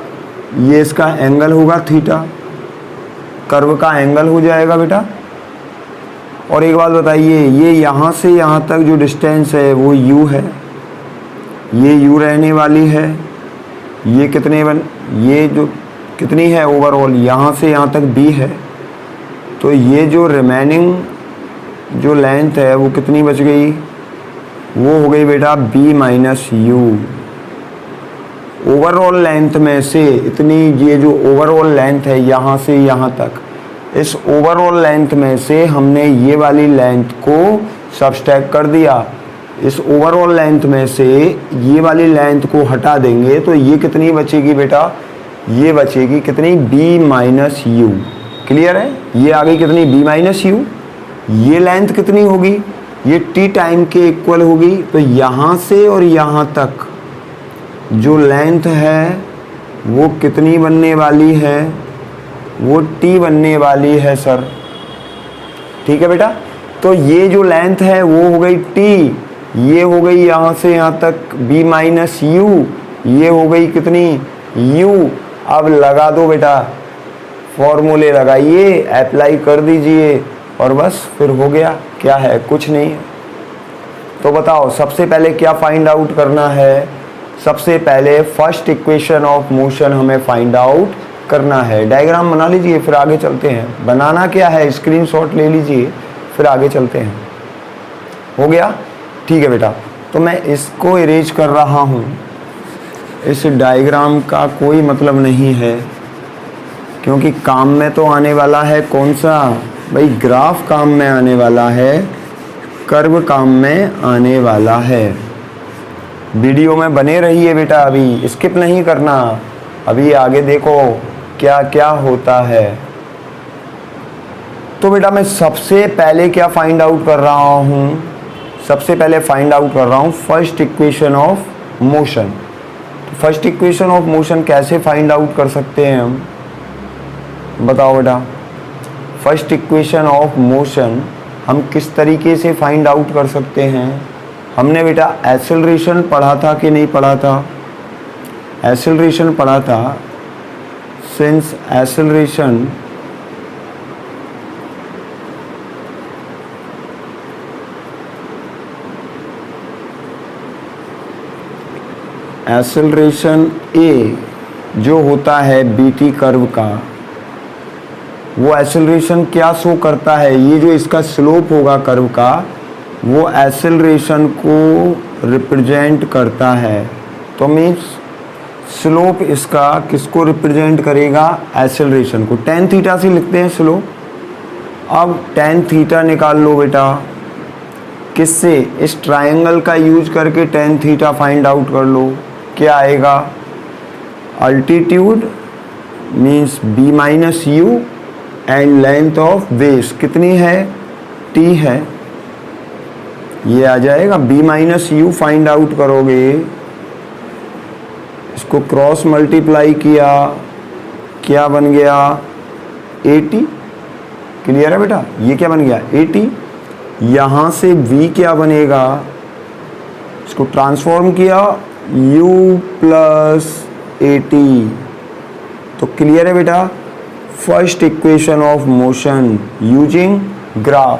ये इसका एंगल होगा थीटा, कर्व का एंगल हो जाएगा बेटा। और एक बात बताइए, ये यहाँ से यहाँ तक जो डिस्टेंस है वो u है, ये u रहने वाली है, ये ये जो कितनी है ओवरऑल, यहाँ से यहाँ तक b है, तो ये जो रिमेनिंग जो लेंथ है वो कितनी बच गई, वो हो गई बेटा b minus you. Overall length में से इतनी, ये जो ओवरऑल लेंथ है यहाँ से यहाँ तक, इस ओवरऑल लेंथ में से हमने ये वाली लेंथ को सब्सट्रैक्ट कर दिया। इस ओवरऑल लेंथ में से ये वाली लेंथ को हटा देंगे तो ये कितनी बचेगी बेटा, ये बचेगी कितनी, b माइनस यू। क्लियर है, ये आ गई कितनी, b माइनस यू। ये लेंथ कितनी होगी, ये t टाइम के इक्वल होगी। तो यहाँ से और यहाँ तक जो लेंथ है वो कितनी बनने वाली है, वो t बनने वाली है सर। ठीक है बेटा, तो ये जो लेंथ है वो हो गई t, ये हो गई यहाँ से यहाँ तक b माइनस यू, ये हो गई कितनी, u। अब लगा दो बेटा, फॉर्मूले लगाइए, अप्लाई कर दीजिए और बस फिर हो गया। क्या है, कुछ नहीं है। तो बताओ सबसे पहले क्या फाइंड आउट करना है, सबसे पहले फर्स्ट इक्वेशन ऑफ मोशन हमें फाइंड आउट करना है। डायग्राम बना लीजिए फिर आगे चलते हैं। बनाना क्या है, स्क्रीनशॉट ले लीजिए फिर आगे चलते हैं। हो गया, ठीक है बेटा। तो मैं इसको इरेज कर रहा हूँ, इस डायग्राम का कोई मतलब नहीं है, क्योंकि काम में तो आने वाला है कौन सा भाई, ग्राफ काम में आने वाला है, कर्व काम में आने वाला है। वीडियो में बने रहिए बेटा, अभी स्किप नहीं करना, अभी आगे देखो क्या क्या होता है। तो बेटा मैं सबसे पहले क्या फाइंड आउट कर रहा हूँ, सबसे पहले फाइंड आउट कर रहा हूँ first equation of motion. First equation of motion कैसे फाइंड आउट कर सकते हैं हम, बताओ बेटा। फर्स्ट इक्वेशन ऑफ मोशन हम किस तरीके से फाइंड आउट कर सकते हैं। हमने बेटा एक्सेलरेशन पढ़ा था कि नहीं पढ़ा था, एक्सेलरेशन पढ़ा था। सिंस एक्सेलरेशन ए जो होता है बीटी कर्व का, वो एक्सेलरेशन क्या शो करता है, ये जो इसका स्लोप होगा कर्व का, वो एक्सेलरेशन को रिप्रेजेंट करता है। तो मीन्स स्लोप इसका किसको रिप्रेजेंट करेगा, एक्सेलरेशन को। टेन थीटा से लिखते हैं स्लोप। अब टेन थीटा निकाल लो बेटा, किससे, इस ट्रायंगल का यूज करके टेन थीटा फाइंड आउट कर लो। क्या आएगा, altitude means b minus you and length of base कितनी है, t है, ये आ जाएगा। b minus you find out करोगे, इसको क्रॉस मल्टीप्लाई किया, क्या बन गया, 80। क्लियर है बेटा, ये क्या बन गया 80। यहाँ से v क्या बनेगा, इसको ट्रांसफॉर्म किया u प्लस 80। तो क्लियर है बेटा, first equation of motion using graph.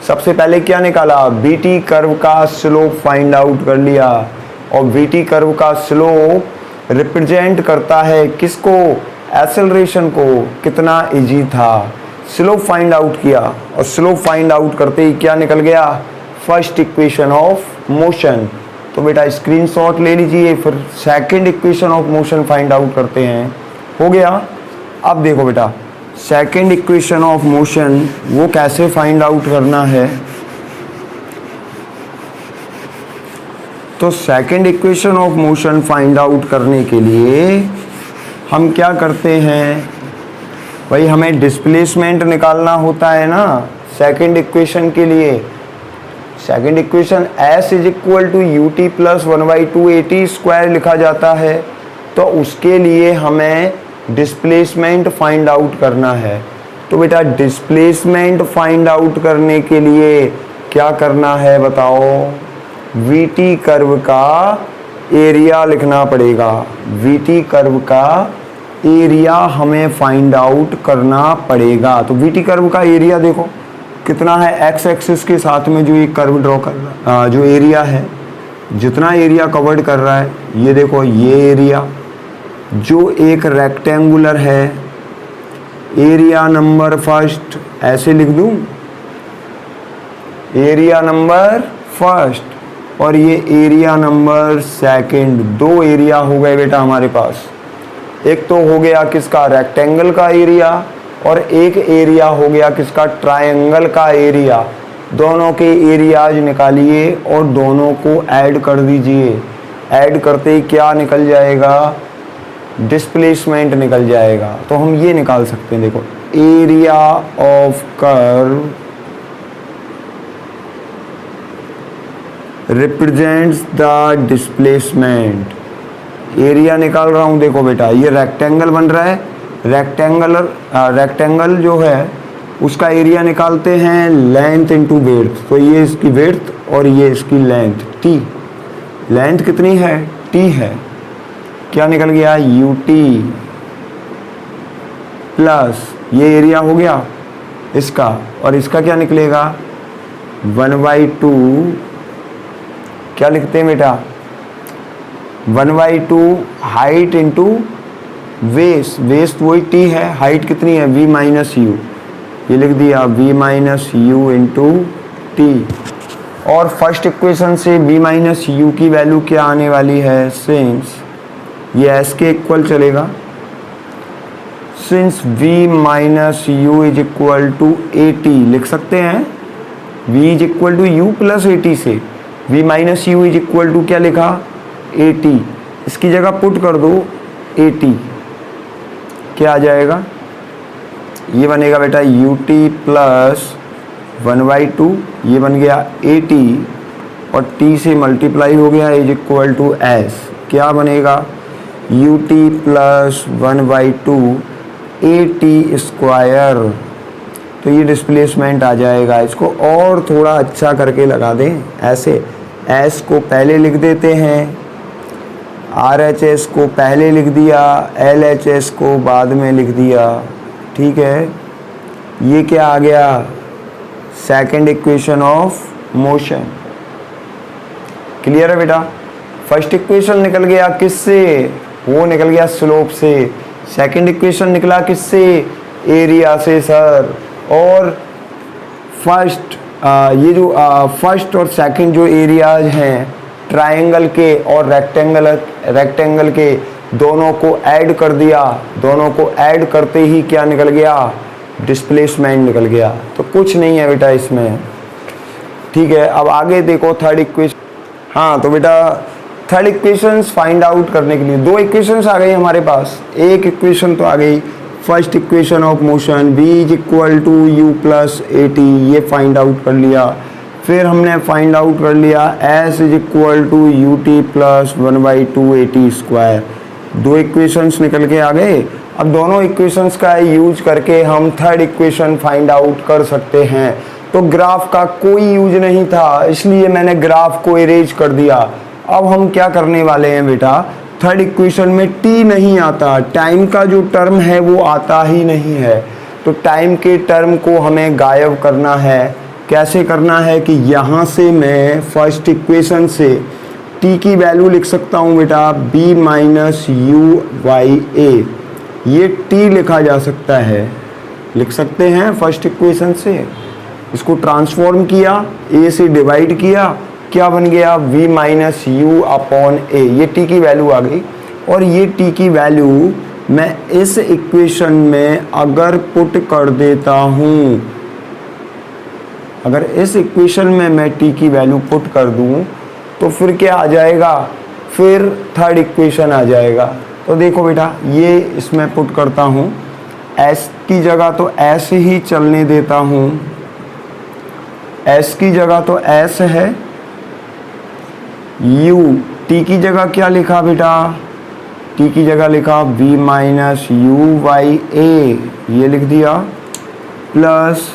सबसे पहले क्या निकाला, बीटी कर्व का स्लोप फाइंड आउट कर लिया, और बीटी कर्व का स्लोप रिप्रेजेंट करता है किसको, एक्सेलरेशन को। कितना इजी था, स्लोप फाइंड आउट किया, और स्लोप फाइंड आउट करते ही क्या निकल गया, फर्स्ट इक्वेशन ऑफ मोशन। तो बेटा स्क्रीनशॉट ले लीजिए, फिर second equation of motion find out करते हैं। हो गया। अब देखो बेटा सेकंड इक्वेशन ऑफ मोशन वो कैसे फाइंड आउट करना है। तो second equation of motion find out करने के लिए हम क्या करते हैं भाई, हमें डिस्प्लेसमेंट निकालना होता है ना सेकंड इक्वेशन के लिए। Second equation s is equal to u t plus 1/2 AT square लिखा जाता है। तो उसके लिए हमें डिस्प्लेसमेंट फाइंड आउट करना है। तो बेटा डिस्प्लेसमेंट फाइंड आउट करने के लिए क्या करना है बताओ, वीटी कर्व का एरिया लिखना पड़ेगा। वीटी कर्व का एरिया हमें फाइंड आउट करना पड़ेगा। तो वीटी कर्व का एरिया देखो कितना है, एक्स एक्सिस के साथ में जो ये कर्व ड्रॉ करना जो एरिया है जितना एरिया कवर्ड कर रहा है, ये देखो ये एरिया जो एक रेक्टेंगुलर है, एरिया नंबर फर्स्ट ऐसे लिख दूं, एरिया नंबर फर्स्ट, और ये एरिया नंबर सेकंड। दो एरिया हो गए बेटा हमारे पास। एक तो हो गया किसका, रेक्टेंगल का एरिया, और एक एरिया हो गया किसका, ट्रायंगल का एरिया। दोनों के एरियाज निकालिए और दोनों को ऐड कर दीजिए। ऐड करते ही क्या निकल जाएगा, डिस्प्लेसमेंट निकल जाएगा। तो हम ये निकाल सकते हैं, देखो area of curve represents the displacement. Area निकाल रहा हूँ, देखो बेटा ये रेक्टेंगल बन रहा है, रेक्टेंगल जो है उसका एरिया निकालते हैं लेंथ इंटू वेड्थ। तो ये इसकी वेड्थ और ये इसकी लेंथ, टी। लेंथ कितनी है, टी है, क्या निकल गया, यू टी प्लस ये एरिया हो गया इसका, और इसका क्या निकलेगा 1/2, क्या लिखते हैं बेटा 1/2 हाइट इंटू वेस्ट। वेस्ट वही टी है, हाइट कितनी है v माइनस यू, ये लिख दिया v minus you into T. और फर्स्ट इक्वेशन से v माइनस यू की वैल्यू क्या आने वाली है, सिंस ये s के इक्वल चलेगा, since v minus u is equal to a t, लिख सकते हैं v is equal to u plus a t से v minus u is equal to क्या लिखा, ए टी। इसकी जगह पुट कर दो ए टी, क्या आ जाएगा, ये बनेगा बेटा यू टी प्लस 1/2, ये बन गया ए टी, और टी से मल्टीप्लाई हो गया इज इक्वल टू एस, क्या बनेगा you t plus 1/2 a t square. तो ये डिस्प्लेसमेंट आ जाएगा। इसको और थोड़ा अच्छा करके लगा दें, ऐसे एस को पहले लिख देते हैं, आर एच एस को पहले लिख दिया, एल एच एस को बाद में लिख दिया, ठीक है। ये क्या आ गया, second equation of motion. Clear है बेटा, फर्स्ट इक्वेशन निकल गया किससे, वो निकल गया स्लोप से। सेकंड इक्वेशन निकला किससे, एरिया से सर। और फर्स्ट ये जो फर्स्ट और सेकंड जो एरियाज हैं ट्रायंगल के और रेक्टेंगल के, दोनों को ऐड कर दिया, दोनों को ऐड करते ही क्या निकल गया, डिस्प्लेसमेंट निकल गया। तो कुछ नहीं है बेटा इसमें, ठीक है। अब आगे देखो थर्ड इक्वेशन। हाँ तो बेटा थर्ड इक्वेशंस फाइंड आउट करने के लिए दो इक्वेशंस आ गई हमारे पास। एक इक्वेशन तो आ गई first equation of motion, v is equal to u plus a t, ये फाइंड आउट कर लिया। फिर हमने फाइंड आउट कर लिया s is equal to u t plus 1/2 a t square. दो इक्वेशंस निकल के आ गए। अब दोनों इक्वेशंस का यूज करके हम थर्ड इक्वेशन फाइंड आउट कर सकते हैं। तो ग्राफ का कोई यूज नहीं था, इसलिए मैंने ग्राफ को इरेज कर दिया। अब हम क्या करने वाले हैं बेटा, थर्ड इक्वेशन में t नहीं आता, टाइम का जो टर्म है वो आता ही नहीं है। तो टाइम के टर्म को हमें गायब करना है। कैसे करना है कि यहाँ से मैं फर्स्ट इक्वेशन से t की वैल्यू लिख सकता हूँ बेटा b माइनस यू वाई ए, ये t लिखा जा सकता है, लिख सकते हैं फर्स्ट इक्वेशन से। इसको ट्रांसफॉर्म किया, a से डिवाइड किया, क्या बन गया v माइनस यू अपॉन ए, ये t की वैल्यू आ गई। और ये t की वैल्यू मैं इस इक्वेशन में अगर पुट कर देता हूँ, अगर इस इक्वेशन में मैं t की वैल्यू पुट कर दूँ तो फिर क्या आ जाएगा, फिर थर्ड इक्वेशन आ जाएगा। तो देखो बेटा ये इसमें पुट करता हूँ, s की जगह तो s ही चलने देता हूँ, s की जगह तो s है, u t की जगह क्या लिखा बेटा, t की जगह लिखा v माइनस यू वाई ए, ये लिख दिया, प्लस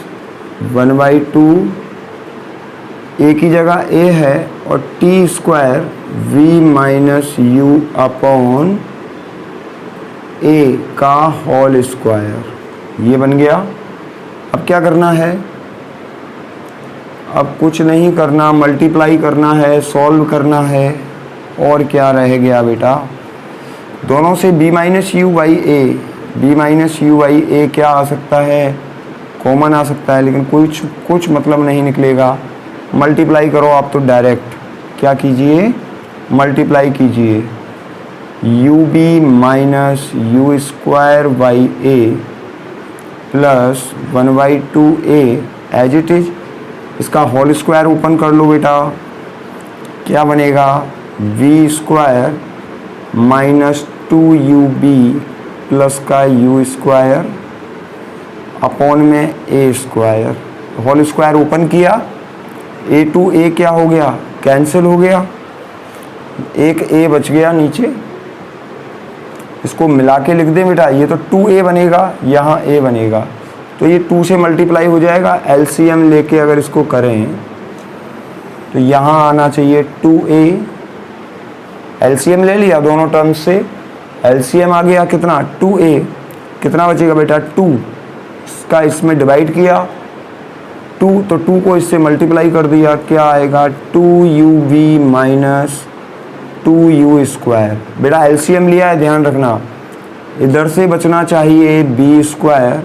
1/2, a की जगह a है और t square v minus you upon a का होल स्क्वायर, ये बन गया। अब क्या करना है, अब कुछ नहीं करना, मल्टीप्लाई करना है, सॉल्व करना है, और क्या रह गया बेटा, दोनों से b minus U by A, b minus U by A क्या आ सकता है, कॉमन आ सकता है, लेकिन कुछ मतलब नहीं निकलेगा। मल्टीप्लाई करो आप तो डायरेक्ट, क्या कीजिए, मल्टीप्लाई कीजिए, u b minus u square by a plus 1/2a as it is. इसका होल स्क्वायर ओपन कर लो बेटा, क्या बनेगा, v square minus 2ub plus का u स्क्वायर अपॉन में a square, whole square open किया, a टू a क्या हो गया, कैंसिल हो गया, एक a बच गया नीचे, इसको मिला के लिख दें बेटा, ये तो 2a बनेगा, यहाँ a बनेगा, तो ये 2 से मल्टीप्लाई हो जाएगा। एलसीएम लेके अगर इसको करें तो यहाँ आना चाहिए 2a, एलसीएम ले लिया दोनों टर्म्स से, एलसीएम आ गया कितना, 2a, कितना बचेगा बेटा 2, इसका इसमें डिवाइड किया 2, तो 2 को इससे मल्टीप्लाई कर दिया, क्या आएगा 2ub माइनस 2u स्क्वायर। बेटा एलसीएम लिया है, ध्यान रखना, इधर से बचना चाहिए b square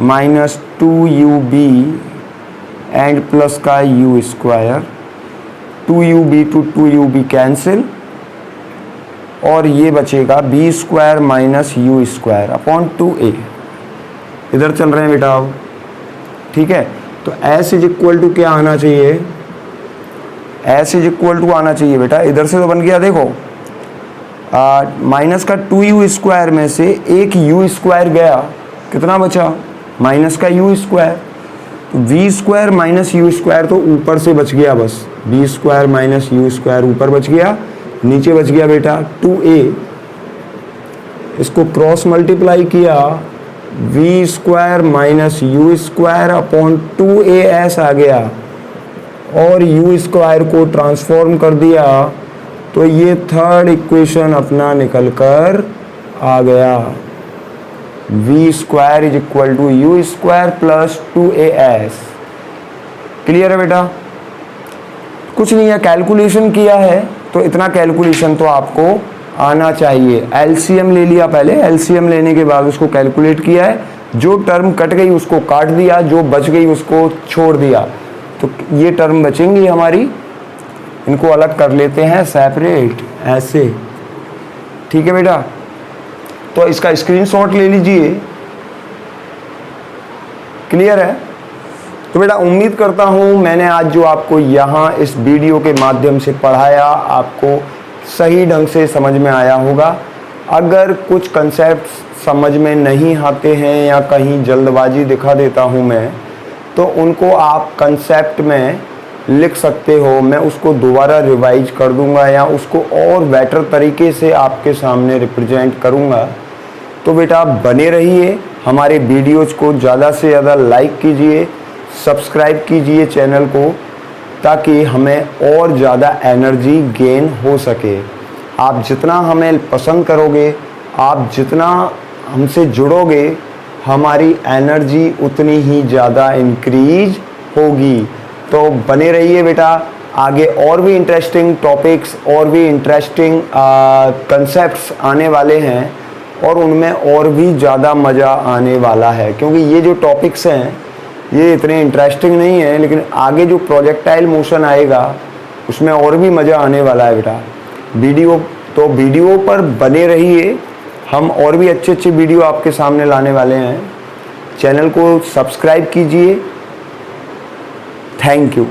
minus 2ub and plus का u square, 2ub two 2ub cancel, और ये बचेगा b square minus u square upon 2a। इधर चल रहे हैं बेटा अब, ठीक है, तो s इज इक्वल टू क्या आना चाहिए, s इज इक्वल टू आना चाहिए बेटा, इधर से तो बन गया, देखो माइनस का 2u स्क्वायर में से एक u स्क्वायर गया, कितना बचा, माइनस का u स्क्वायर, तो v square minus u square तो ऊपर से बच गया, बस v square minus u square ऊपर बच गया, नीचे बच गया बेटा 2a, इसको क्रॉस मल्टीप्लाई किया, v square minus u square upon 2as आ गया, और u स्क्वायर को ट्रांसफॉर्म कर दिया, तो ये थर्ड इक्वेशन अपना निकल कर आ गया, v square is equal to u square plus 2as। Clear है बेटा, कुछ नहीं है, कैलकुलेशन किया है तो इतना कैलकुलेशन तो आपको आना चाहिए। एलसीएम ले लिया पहले, एलसीएम लेने के बाद उसको कैलकुलेट किया है, जो टर्म कट गई उसको काट दिया, जो बच गई उसको छोड़ दिया, तो ये टर्म बचेंगी हमारी, इनको अलग कर लेते हैं सेपरेट, ऐसे, ठीक है बेटा। तो इसका स्क्रीनशॉट ले लीजिए, क्लियर है। तो बेटा उम्मीद करता हूँ मैंने आज जो आपको यहाँ इस वीडियो के माध्यम से पढ़ाया आपको सही ढंग से समझ में आया होगा। अगर कुछ कंसेप्ट समझ में नहीं आते हैं या कहीं जल्दबाजी दिखा देता हूँ मैं, तो उनको आप कंसेप्ट में लिख सकते हो, मैं उसको दोबारा रिवाइज कर दूंगा या उसको और बेटर तरीके से आपके सामने रिप्रेजेंट करूंगा। तो बेटा बने रहिए, हमारे वीडियोज़ को ज़्यादा से ज़्यादा लाइक कीजिए, सब्सक्राइब कीजिए चैनल को, ताकि हमें और ज़्यादा एनर्जी गेन हो सके। आप जितना हमें पसंद करोगे, आप जितना हमसे जुड़ोगे, हमारी एनर्जी उतनी ही ज़्यादा इंक्रीज होगी। तो बने रहिए बेटा, आगे और भी इंटरेस्टिंग टॉपिक्स और भी इंटरेस्टिंग कंसेप्ट्स आने वाले हैं, और उनमें और भी ज़्यादा मज़ा आने वाला है, क्योंकि ये जो टॉपिक्स हैं ये इतने इंटरेस्टिंग नहीं है, लेकिन आगे जो प्रोजेक्टाइल मोशन आएगा उसमें और भी मज़ा आने वाला है बेटा। वीडियो पर बने रहिए, हम और भी अच्छे अच्छे वीडियो आपके सामने लाने वाले हैं। चैनल को सब्सक्राइब कीजिए। Thank you.